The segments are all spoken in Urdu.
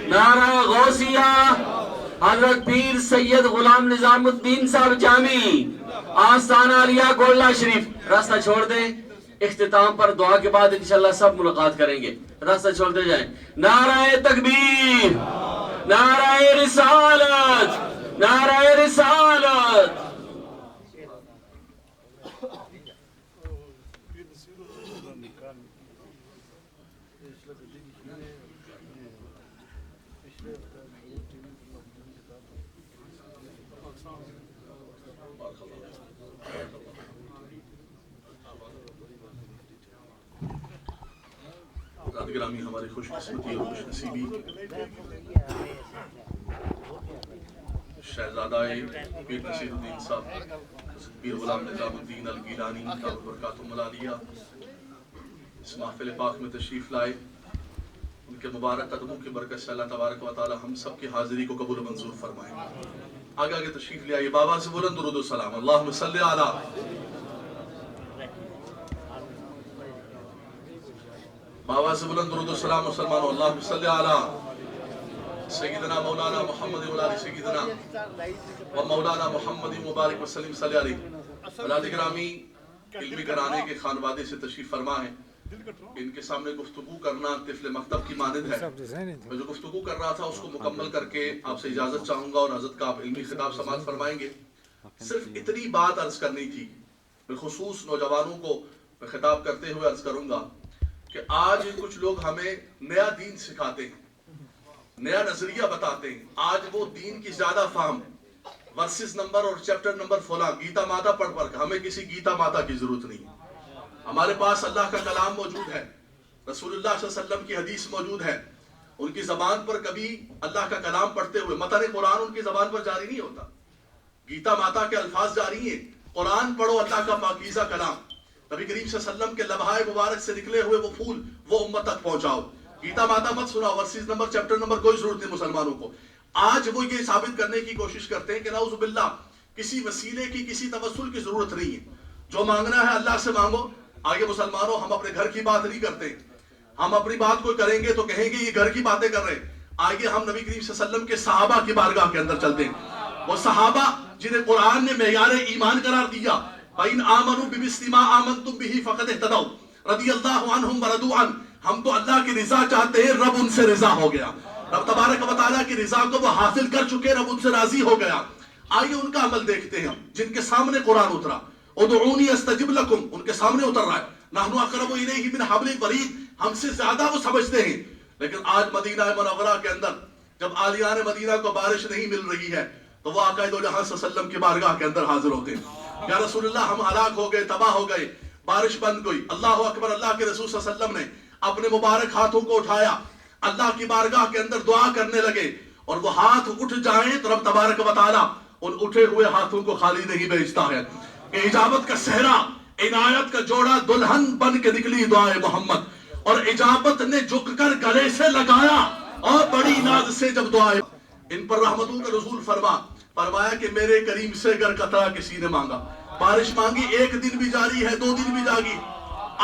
نعرہ غوثیہ حضرت پیر سید غلام نظام الدین صاحب جامی آستانہ علیہ گولڈا شریف. راستہ چھوڑ دیں, اختتام پر دعا کے بعد انشاءاللہ سب ملاقات کریں گے. راستہ چھوڑتے جائیں. نعرہ تکبیر, نعرہ رسالت, نعرہ رسالت. گرامی, ہماری خوش قسمتی اور خوش نصیبی شہزادہ پیر نصیر الدین صاحب پیر غلام نظام الدین الگیلانی دامت برکاتہم العالیہ اس محفل پاک میں تشریف لائے. ان کے مبارک قدموں کی برکت سے اللہ تبارک و تعالی ہم سب کی حاضری کو قبول و منظور فرمائے. آگے آگے تشریف لے آئیے. بابا سے بلند درود و سلام. اللہم صلی علی بابا سے بلند درود و سلام مسلمانوں. اللہم صلی علی سیدنا مولانا محمد و علی سیدنا و مولانا محمد مبارک وسلم صلی علیہ. برادر گرامی, علمی گھرانے کے خانوادے سے تشریف فرما ہے. ان کے سامنے گفتگو کرنا طفل مکتب کی مانند ہے. میں جو گفتگو کر رہا تھا اس کو مکمل کر کے آپ سے اجازت چاہوں گا اور حضرت کا آپ علمی خطاب سماعت فرمائیں گے. صرف اتنی بات عرض کرنی تھی. بالخصوص نوجوانوں کو میں خطاب کرتے ہوئے عرض کروں گا کہ آج کچھ لوگ ہمیں نیا دین سکھاتے ہیں, نیا نظریہ بتاتے ہیں. آج وہ دین کی زیادہ فہم ورسز نمبر اور چیپٹر نمبر فلاں گیتا ماتا پڑھ پڑھ. ہمیں کسی گیتا ماتا کی ضرورت نہیں. ہمارے پاس اللہ کا کلام موجود ہے, رسول اللہ صلی اللہ علیہ وسلم کی حدیث موجود ہے. ان کی زبان پر کبھی اللہ کا کلام پڑھتے ہوئے متن قرآن ان کی زبان پر جاری نہیں ہوتا. گیتا ماتا کے الفاظ جاری ہیں. قرآن پڑھو, اللہ کا پاکیزہ کلام. نبی کریم صلی اللہ علیہ وسلم کے لبہائے مبارک سے نکلے ہوئے وہ پھول وہ امت تک پہنچاؤ. گیتا ماتا مت سناؤ, ورسز نمبر چیپٹر نمبر کوئی ضرورت نہیں مسلمانوں کو. آج وہ یہ ثابت کرنے کی کوشش کرتے ہیں کہ نعوذ باللہ کسی وسیلے کی کسی توسل کی ضرورت نہیں ہے. جو مانگنا ہے اللہ سے مانگو. آگے مسلمانوں, ہم اپنے گھر کی بات نہیں کرتے. ہم اپنی بات کوئی کریں گے تو کہیں گے یہ گھر کی باتیں کر رہے ہیں. آگے ہم نبی کریم صلی اللہ علیہ وسلم کے صحابہ کی بارگاہ کے اندر چلتے ہیں. وہ صحابہ جنہیں قرآن نے معیار ایمان قرار دیا. فَإِنْ آمَنُوا بِمِثْلِ مَا آمَنْتُمْ بِهِ فَقَدِ اهْتَدَوْا رضی اللہ عنہم ورضوا عنہ. ہم تو اللہ کی رضا چاہتے ہیں, رب ان سے رضا ہو گیا. رب تبارک و تعالیٰ کی رضا کو وہ حاصل کر چکے, رب ان سے راضی ہو گیا. آئیے ان کا عمل دیکھتے ہیں جن کے سامنے قرآن اترا. ادعونی استجب لکم ان کے سامنے اتر رہا ہے. نحن اقرب الیہ من حبل الورید, ہم سے زیادہ وہ سمجھتے ہیں. لیکن آج مدینہ منورہ کے اندر جب عالیان مدینہ کو بارش نہیں مل رہی ہے تو وہ آقا دو جہاں صلی اللہ علیہ وسلم کی بارگاہ کے اندر حاضر ہوتے ہیں. یا رسول اللہ ہم ہلاک ہو گئے, تباہ ہو گئے, بارش بند گئی. اللہ اکبر. اللہ کے رسول صلی اللہ علیہ وسلم نے اپنے مبارک ہاتھوں کو اٹھایا, اللہ کی بارگاہ کے اندر دعا کرنے لگے. اور وہ ہاتھ اٹھ جائیں تو رب تبارک و تعالیٰ ان اٹھے ہوئے ہاتھوں کو خالی نہیں بھیجتا ہے. کہ اجابت کا صحرا, عنایت کا جوڑا دلہن بن کے نکلی دعائے محمد. اور اجابت نے جھک کر گلے سے لگایا اور بڑی ناز سے جب دعائے. ان پر رحمتوں کا نزول فرمایا کہ میرے کریم سے گر قطرہ کسی نے مانگا. بارش مانگی, ایک دن بھی جاری ہے, 2 دن بھی جاری.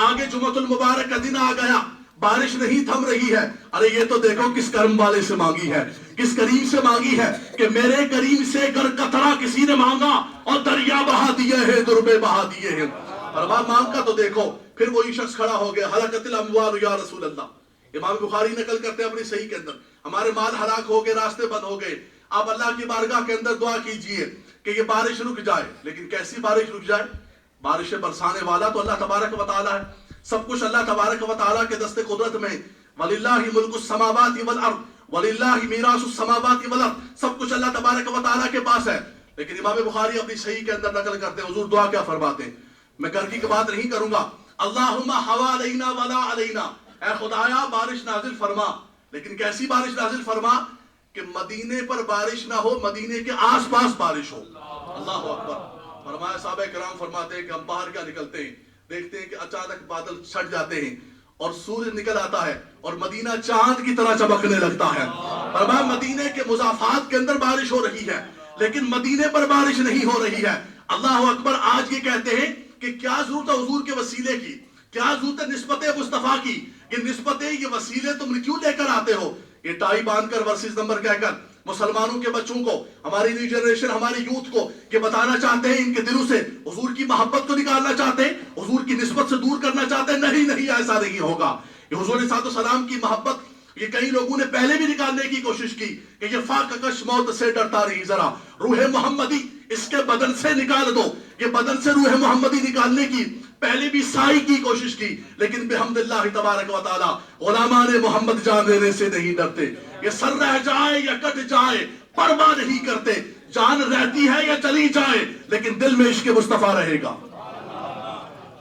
آگے جمعۃ المبارک کا دن آ گیا, بارش نہیں تھم رہی ہے. ارے یہ تو دیکھو کس کرم والے سے مانگی ہے, کس کریم سے مانگی ہے کہ میرے کریم سے گر قطرہ کسی نے مانگا اور دریا بہا دیے ہیں, دربے بہا دیے ہیں. فرمایا مانگ کا تو دیکھو. پھر وہی شخص کھڑا ہو گیا, ہلکت الاموال یا رسول اللہ. امام بخاری نقل کرتے ہیں اپنی صحیح کے اندر, ہمارے مال ہلاک ہو گئے, راستے بند ہو گئے. آپ اللہ کی بارگاہ کے اندر دعا کیجئے کہ یہ بارش رک جائے. لیکن کیسی بارش رک جائے؟ بارش برسانے والا تو اللہ تبارک و تعالیٰ ہے. سب کچھ اللہ تبارک و تعالیٰ کے دست قدرت میں. وَلِلَّهِ مُلْكُ السَّمَاوَاتِ وَالْأَرْضِ وَلِلَّهِ مِيرَاثُ السَّمَاوَاتِ وَالْأَرْضِ. سب کچھ اللہ تبارک و تعالیٰ کے پاس ہے. لیکن امام بخاری اپنی صحیح کے اندر نقل کرتے ہیں, حضور دعا کیا فرماتے ہیں. میں گھر کی بات نہیں کروں گا. اللہم حوالینا ولا علینا, اے خدایا بارش نازل فرما. لیکن کیسی بارش نازل فرما کہ مدینے پر بارش نہ ہو, مدینے کے آس پاس بارش ہو. اللہ اکبر. فرمایا صحابہ کرام فرماتے ہیں کہ ہم باہر کیا نکلتے ہیں, دیکھتے ہیں کہ اچانک بادل چھٹ جاتے ہیں اور سورج نکل آتا ہے اور مدینہ چاند کی طرح چمکنے لگتا ہے. فرمایا مدینے کے مضافات کے اندر بارش ہو رہی ہے لیکن مدینے پر بارش نہیں ہو رہی ہے. اللہ اکبر. آج یہ کہتے ہیں کہ کیا ضرورت ہے حضور کے وسیلے کی, کیا ضرورت ہے نسبت مصطفیٰ کی, یہ نسبتیں یہ وسیلے تم کیوں لے کر آتے ہو. یہ ٹائی باندھ کر ورسز نمبر کہہ کر مسلمانوں کے بچوں کو، ہماری نیو جنریشن، ہماری یوتھ کو یہ بتانا چاہتے ہیں، ان کے دلوں سے حضور کی محبت کو نکالنا چاہتے ہیں، حضور کی نسبت سے دور کرنا چاہتے ہیں. نہیں، ایسا نہیں ہوگا. یہ حضور صلی اللہ علیہ وسلم کی محبت یہ کئی لوگوں نے پہلے بھی نکالنے کی کوشش کی کہ یہ فاقہ کش موت سے ڈرتا نہیں، ذرا روح محمدی اس کے بدن سے نکال دو. یہ بدن سے روح محمدی نکالنے کی پہلے بھی سائی کی کوشش کی، لیکن بحمد اللہ تبارک و تعالی غلامان محمد جان دینے سے نہیں ڈرتے. یہ سر رہ جائے یا کٹ جائے پرواہ نہیں کرتے، جان رہتی ہے یا چلی جائے لیکن دل میں عشق مصطفیٰ رہے گا.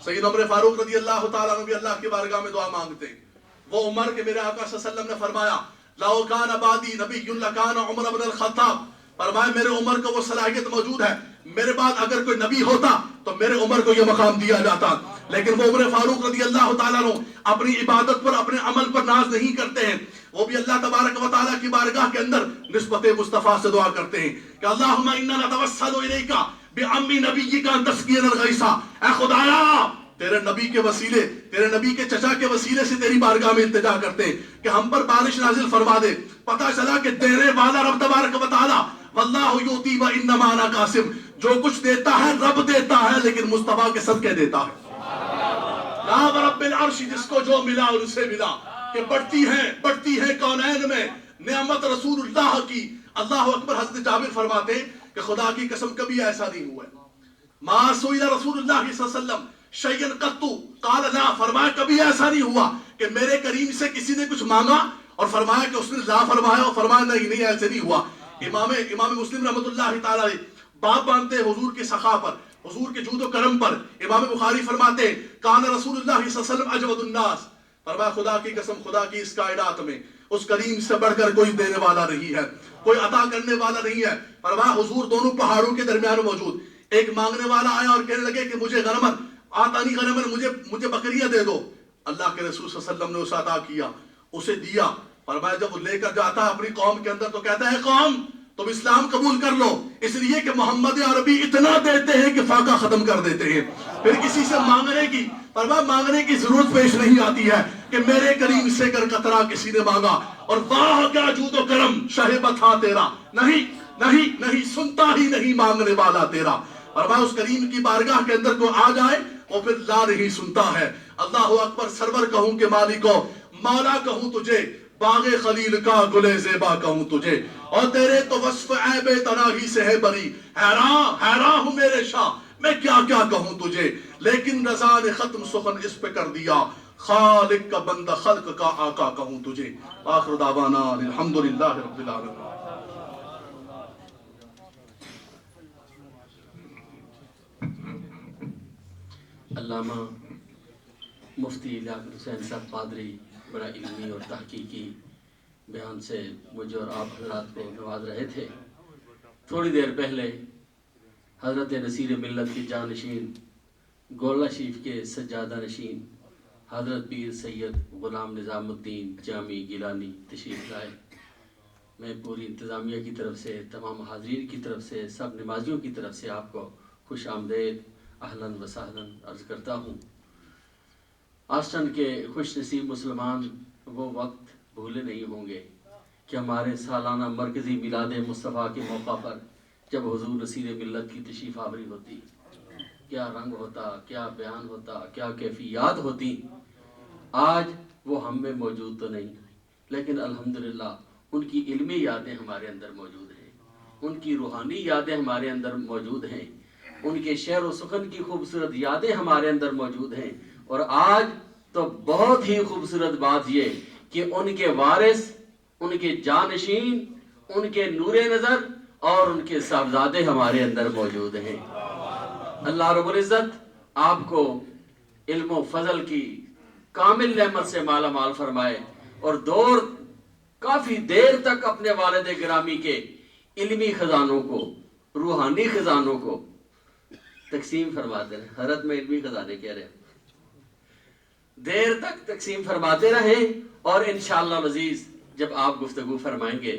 سید عمر فاروق رضی اللہ تعالیٰ عنہ بھی اللہ کی بارگاہ میں دعا مانگتے ہیں. وہ عمر کے میرے آقا صلی اللہ علیہ وسلم نے فرمایا لو کان بعدی نبی لکان عمر بن الخطاب، فرمایا میرے عمر کو وہ صلاحیت موجود ہے، میرے بعد اگر کوئی نبی ہوتا تو میرے عمر کو یہ مقام دیا جاتا. لیکن وہ عمر فاروق رضی اللہ تعالیٰ عنہ اپنی عبادت پر، اپنے عمل پر ناز نہیں کرتے ہیں. وہ بھی اللہ تبارک و تعالیٰ کی بارگاہ کے اندر نسبت مصطفیٰ سے دعا کرتے ہیں کہ اللہم انا نتوسل الیک بعم نبیک ان تسقینا الغیث. اے خدایا تیرے نبی کے وسیلے، تیرے نبی کے چچا کے وسیلے سے تیری بارگاہ میں التجا کرتے ہیں کہ ہم پر بارش نازل فرما دے. پتہ چلا کہ دینے والا رب تبارک و تعالی واللہ یؤتی وانما انا قاسم، جو کچھ دیتا ہے رب دیتا ہے لیکن مصطفیٰ کے صدقے دیتا ہے. لا ورب العرش، جس کو جو ملا ان سے ملا، کہ بڑھتی ہے کونین میں نعمت رسول اللہ کی. اللہ اکبر. حضرت جابر فرماتے ہیں کہ خدا کی قسم کبھی ایسا نہیں ہوا ہے ما سئل رسول اللہ صلی اللہ علیہ وسلم شیئن قط قال لا، فرمایا کبھی ایسا نہیں ہوا کہ میرے کریم سے کسی نے کچھ مانگا اور فرمایا کہ اس نے لا فرمایا اور فرمایا نہیں ایسے نہیں ہوا. امام مسلم رحمۃ اللہ تعالی باب باندھتے حضور کے سخا پر، حضور کے جود و کرم پر. امام بخاری فرماتے کان رسول اللہ صلی اللہ علیہ وسلم اجود الناس، فرمایا خدا کی قسم خدا کی اس کائنات میں اس کریم سے بڑھ کر کوئی دینے والا نہیں ہے، کوئی عطا کرنے والا نہیں ہے. فرمایا حضور دونوں پہاڑوں کے درمیان موجود، ایک مانگنے والا آیا اور کہنے لگے کہ مجھے غنمن آتانی غنمن، مجھے بکریاں دے دو. اللہ کے رسول صلی اللہ علیہ وسلم نے اسے عطا کیا، اسے دیا. فرمایا جب وہ لے کر جاتا ہے اپنی قوم کے اندر تو کہتا ہے قوم تم اسلام قبول کر لو، اس لیے کہ محمد عربی اتنا دیتے ہیں کہ فاقہ ختم کر دیتے ہیں. پھر کسی سے مانگنے کی ضرورت پیش نہیں آتی ہے کہ میرے کریم سے کر قطرہ کسی نے مانگا اور واہ کیا جود و کرم شہبت ہاں تیرا. نہیں سنتا ہی نہیں مانگنے والا تیرا. فرمایا اس کریم کی بارگاہ کے اندر کو آ جائے وہ پھر لا نہیں سنتا ہے. اللہ اکبر. سرور کہوں کہ مالکو مولا کہوں تجھے، باغ خلیل کا گلے زیبا کہوں تجھے، اور تیرے تو وصف عیب تناہی سے ہے بری. حیران ہوں میرے شاہ میں کیا کہوں تجھے، لیکن رضا نے ختم سخن اس پہ کر دیا، خالق کا بندہ خلق کا آقا کہوں تجھے. آخر دعوانا الحمدللہ رب العالمین. علامہ مفتی لیاقت حسین صاحب قادری بڑا علمی اور تحقیقی بیان سے مجھے اور آپ حضرات کو نواز رہے تھے. تھوڑی دیر پہلے حضرت نصیر ملت کی جانشین، گولہ شریف کے سجادہ نشین حضرت پیر سید غلام نظام الدین جامی گیلانی تشریف لائے. میں پوری انتظامیہ کی طرف سے، تمام حاضرین کی طرف سے، سب نمازیوں کی طرف سے آپ کو خوش آمدید، اہلاً و سہلاً عرض کرتا ہوں. آسٹن کے خوش نصیب مسلمان وہ وقت بھولے نہیں ہوں گے کہ ہمارے سالانہ مرکزی میلاد مصطفیٰ کے موقع پر جب حضور نصیر ملت کی تشریف آوری ہوتی، کیا رنگ ہوتا، کیا بیان ہوتا، کیا کیفیات ہوتی. آج وہ ہم میں موجود تو نہیں، لیکن الحمدللہ ان کی علمی یادیں ہمارے اندر موجود ہیں، ان کی روحانی یادیں ہمارے اندر موجود ہیں، ان کے شعر و سخن کی خوبصورت یادیں ہمارے اندر موجود ہیں. اور آج تو بہت ہی خوبصورت بات یہ کہ ان کے وارث، ان کے جانشین، ان کے نور نظر اور ان کے صاحبزادے ہمارے اندر موجود ہیں. اللہ رب العزت آپ کو علم و فضل کی کامل نعمت سے مالا مال فرمائے اور کافی دیر تک اپنے والد گرامی کے علمی خزانوں کو، روحانی خزانوں کو تقسیم فرماتے رہے. حضرت میں علمی خزانے کہہ رہے ہیں، دیر تک تقسیم فرماتے رہیں. اور انشاءاللہ العزیز جب آپ گفتگو فرمائیں گے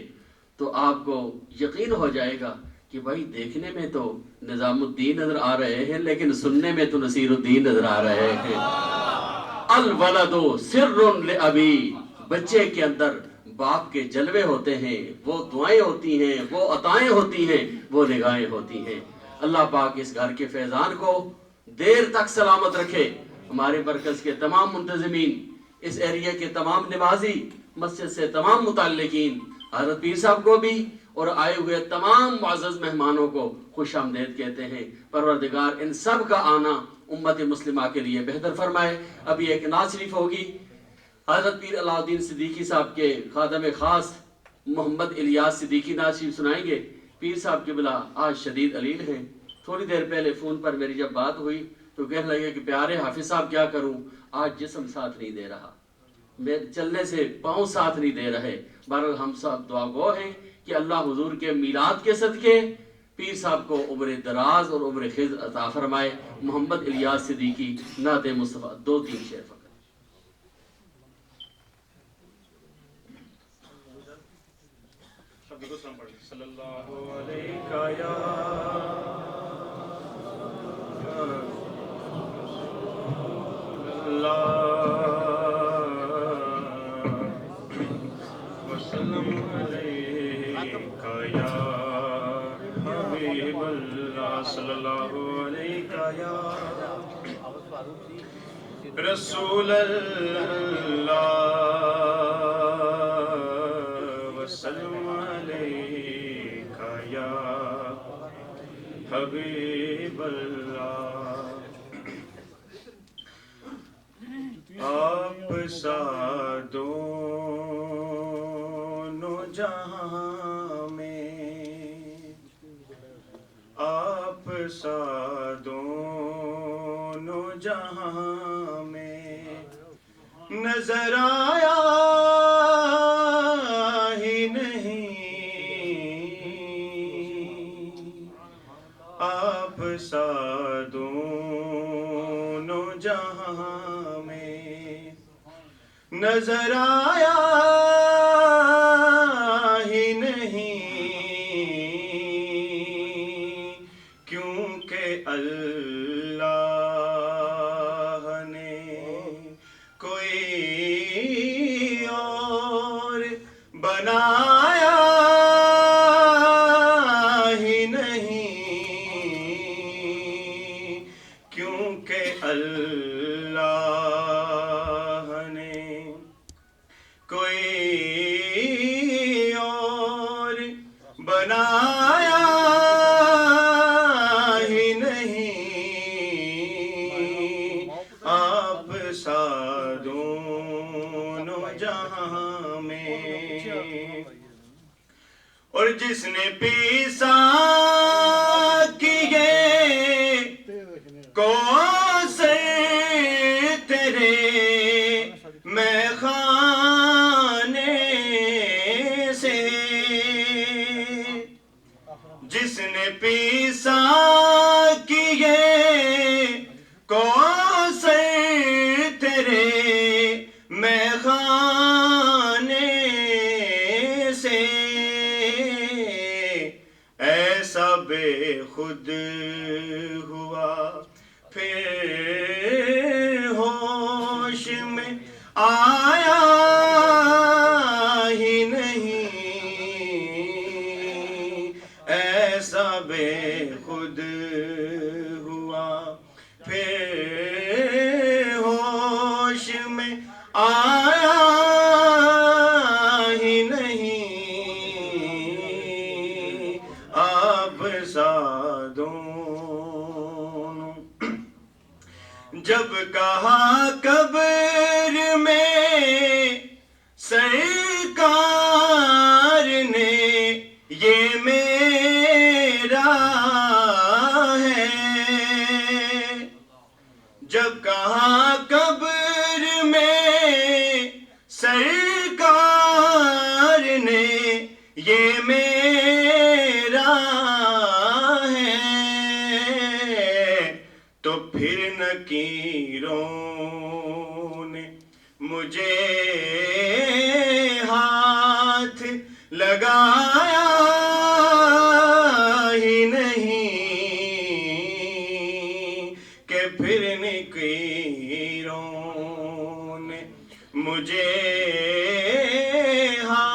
تو آپ کو یقین ہو جائے گا کہ بھائی دیکھنے میں تو نظام الدین نظر آ رہے ہیں لیکن سننے میں تو نصیر الدین نظر آ رہے ہیں. الولد سر لابی، بچے کے اندر باپ کے جلوے ہوتے ہیں، وہ دعائیں ہوتی ہیں، وہ عطائیں ہوتی ہیں، وہ نگاہیں ہوتی ہیں۔ اللہ پاک اس گھر کے فیضان کو دیر تک سلامت رکھے۔ ہمارے مرکز کے تمام منتظمین، اس ایریا کے تمام نمازی، مسجد سے تمام متعلقین، حضرت پیر صاحب کو بھی اور آئے ہوئے تمام معزز مہمانوں کو خوش آمدید کہتے ہیں۔ پروردگار ان سب کا آنا امت مسلمہ کے لیے بہتر فرمائے۔ ابھی ایک نعت شریف ہوگی، حضرت پیر علاء الدین صدیقی صاحب کے خادم خاص محمد الیاس صدیقی نعت شریف سنائیں گے۔ پیر صاحب قبلہ آج شدید علیل ہیں۔ تھوڑی دیر پہلے فون پر میری جب بات ہوئی تو کہنے لگے کہ پیارے حافظ صاحب کیا کروں، آج جسم ساتھ نہیں دے رہا، چلنے سے پاؤں ساتھ نہیں دے رہے۔ بہرحال ہم سب دعا گو ہیں کہ اللہ حضور کے میلاد کے صدقے پیر صاحب کو عمر دراز اور عمر خضر عطا فرمائے۔ محمد الیاس صدیقی نعت مصطفیٰ 2-3 شعر فقط۔ صلی اللہ علیہ یا وسلم علیکہ یا حبیب اللہ، صلی اللہ علیکہ یا رسول اللہ، وسلم علیکہ یا حبیب اللہ۔ آپ سا دونوں جہاں میں، آپ سا دونوں جہاں میں نظر آیا ہی نہیں، آپ سا دونوں جہاں میں نظر آیا ہی نہیں، کیونکہ اللہ نے کوئی اور بنایا ہی نہیں، کیونکہ اللہ نے کوئی اور بنایا ہی نہیں، آپ سا دونوں جہاں میں۔ اور جس نے پیسا کیے کوثر تیرے میخانے سے، جس نے پیسا کیے کوثر تیرے میخانے سے، ایسا بے خود ہوا پھر ہوش میں آیا ہی نہیں، ایسا بے خود ہوا پھر ہوش میں آیا ہی نہیں، آپ سا دونوں۔ جب کہا قبر میں سرکار نے یہ میرا ہے، جب کہا قبر میں سرکار نے یہ میرا ہے، تو پھر نکیروں نے مجھے ہاتھ لگایا ہی نہیں، کہ پھر نکیروں نے مجھے ہاتھ